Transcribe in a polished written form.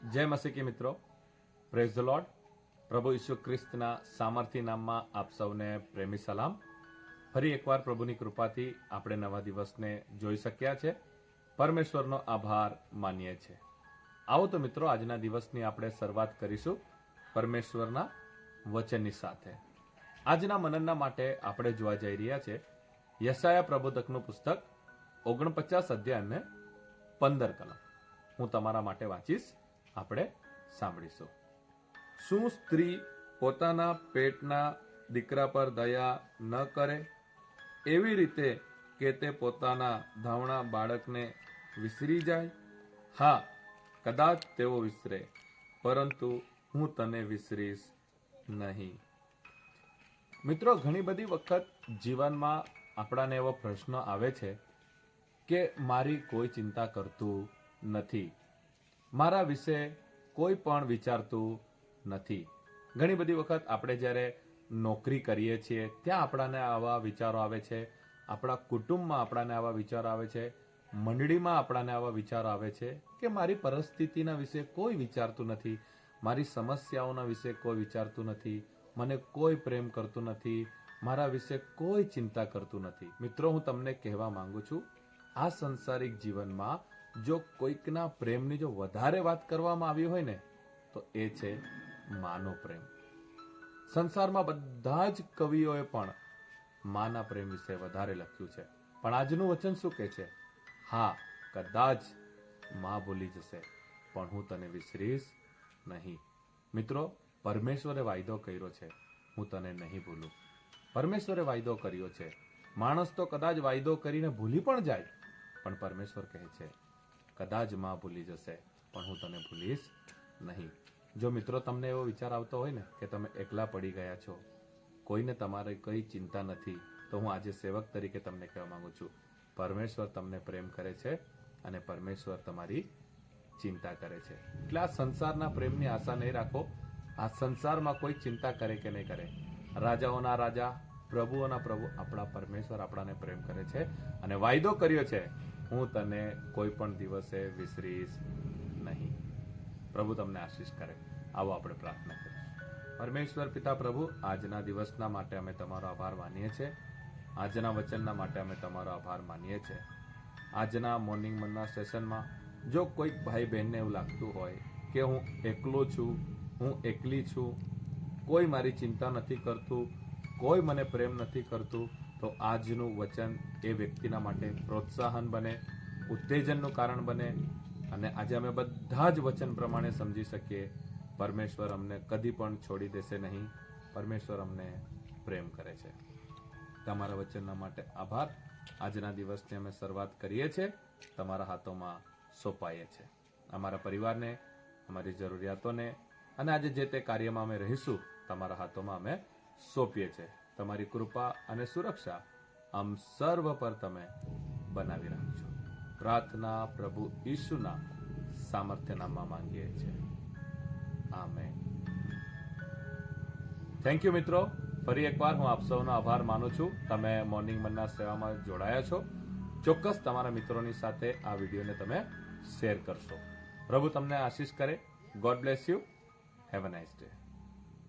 જય મસીકી મિત્રો, praise the lord. પ્રભુ ઈસુ ખ્રિસ્તના સામર્થ્ય નામમાં આપ સૌને પ્રેમી સલામ. ફરી એકવાર પ્રભુની કૃપાથી આપણે નવા દિવસને જોઈ શક્યા છે. પરમેશ્વરનો આભાર માનીએ છીએ. આવો તો મિત્રો, આજના દિવસની આપણે શરૂઆત કરીશું પરમેશ્વરના વચનની સાથે. આજના મનનના માટે આપણે જોવા જઈ રહ્યા છે યશાયા પ્રબોધકનું પુસ્તક 49 અધ્યાય અને 15 કલમ. હું તમારા માટે વાંચીશ, આપણે સાંભળીશું. શું સ્ત્રી પોતાના પેટના દીકરા પર દયા ન કરે, એવી રીતે કે તે પોતાના ધાવણા બાળકને વિસરી જાય? હા, કદાચ તેઓ વિસરે, પરંતુ હું તને વિસરીશ નહીં. મિત્રો, ઘણી બધી વખત જીવનમાં આપણાને એવો પ્રશ્ન આવે છે કે મારી કોઈ ચિંતા કરતું નથી, મારા વિશે કોઈ પણ વિચારતું નથી. ઘણી બધી વખત આપણે જ્યારે નોકરી કરીએ છીએ ત્યાં આપણાને આવા વિચારો આવે છે, આપણા કુટુંબમાં આપણાને આવા વિચારો આવે છે, મંડળીમાં આપણાને આવા વિચારો આવે છે કે મારી પરિસ્થિતિના વિશે કોઈ વિચારતું નથી, મારી સમસ્યાઓના વિશે કોઈ વિચારતું નથી, મને કોઈ પ્રેમ કરતું નથી, મારા વિશે કોઈ ચિંતા કરતું નથી. મિત્રો, હું તમને કહેવા માંગુ છું, આ સંસારિક જીવનમાં જો કોઈકના પ્રેમની જો વધારે વાત કરવામાં આવી હોય ને, તો એ છે માનો પ્રેમ. સંસારમાં બધા જ કવિઓએ પણ માના પ્રેમ વિશે વધારે લખ્યું છે. પણ આજનું વચન શું કહે છે? હા, કદાચ માં ભૂલી જશે, પણ હું તને વિસરીશ નહીં. મિત્રો, પરમેશ્વરે વાયદો કર્યો છે, હું તને નહીં ભૂલું. પરમેશ્વરે વાયદો કર્યો છે. માણસ તો કદાચ વાયદો કરીને ભૂલી પણ જાય, પણ પરમેશ્વર કહે છે કદાચ માં ભૂલી જશે, પણ હું તને ભૂલીશ નહીં. જો મિત્રો તમને એવો વિચાર આવતો હોય ને કે તમે એકલા પડી ગયા છો, કોઈને તમારે કઈ ચિંતા નથી, તો હું આજે સેવક તરીકે તમને કહેવા માંગુ છું, પરમેશ્વર તમને પ્રેમ કરે છે અને પરમેશ્વર તમારી ચિંતા કરે છે. એટલે આ સંસારના પ્રેમની આશા નહીં રાખો. આ સંસારમાં કોઈ ચિંતા કરે કે નહીં કરે, રાજાઓના રાજા, પ્રભુઓના પ્રભુ આપણા પરમેશ્વર આપણાને પ્રેમ કરે છે અને વાયદો કર્યો છે, હું તને કોઈ પણ દિવસે વિસરીશ નહીં. પ્રભુ તમને આશીષ કરે. આવો આપણે પ્રાર્થના કરીશું. પરમેશ્વર પિતા પ્રભુ, આજના દિવસના માટે અમે તમારો આભાર માનીએ છીએ. આજના વચનના માટે અમે તમારો આભાર માનીએ છીએ. આજના મોર્નિંગ મનના સેશનમાં જો કોઈક ભાઈ બહેનને એવું લાગતું હોય કે હું એકલો છું, હું એકલી છું, કોઈ મારી ચિંતા નથી કરતું, કોઈ મને પ્રેમ નથી કરતું, તો આજનું વચન એ વ્યક્તિના માટે પ્રોત્સાહન બને, ઉત્તેજનનું કારણ બને અને આજે અમે બધા જ વચન પ્રમાણે સમજી શકીએ પરમેશ્વર અમને કદી પણ છોડી દેશે નહીં. પરમેશ્વર અમને પ્રેમ કરે છે. તમારા વચનના માટે આભાર. આજના દિવસની અમે શરૂઆત કરીએ છીએ, તમારા હાથોમાં સોંપાઈએ છીએ. અમારા પરિવારને, અમારી જરૂરિયાતોને અને આજે જે તે કાર્યમાં અમે રહીશું, તમારા હાથોમાં અમે સોંપીએ છીએ. તમારી કૃપા અને સુરક્ષા આમ સર્વ પર તમે બનાવી રાખજો. પ્રાર્થના પ્રભુ ઈસુના સામર્થ્ય નામમાં માંગીએ છીએ. આમેન. થેન્ક યુ મિત્રો. ફરી એકવાર હું આપ સૌનો આભાર માનું છું. તમે મોર્નિંગ મનના સેવામાં જોડાયા છો. ચોક્કસ તમારા મિત્રોની સાથે આ વિડીયોને તમે શેર કરશો. પ્રભુ તમને આશીષ કરે. God bless you. Have a nice day.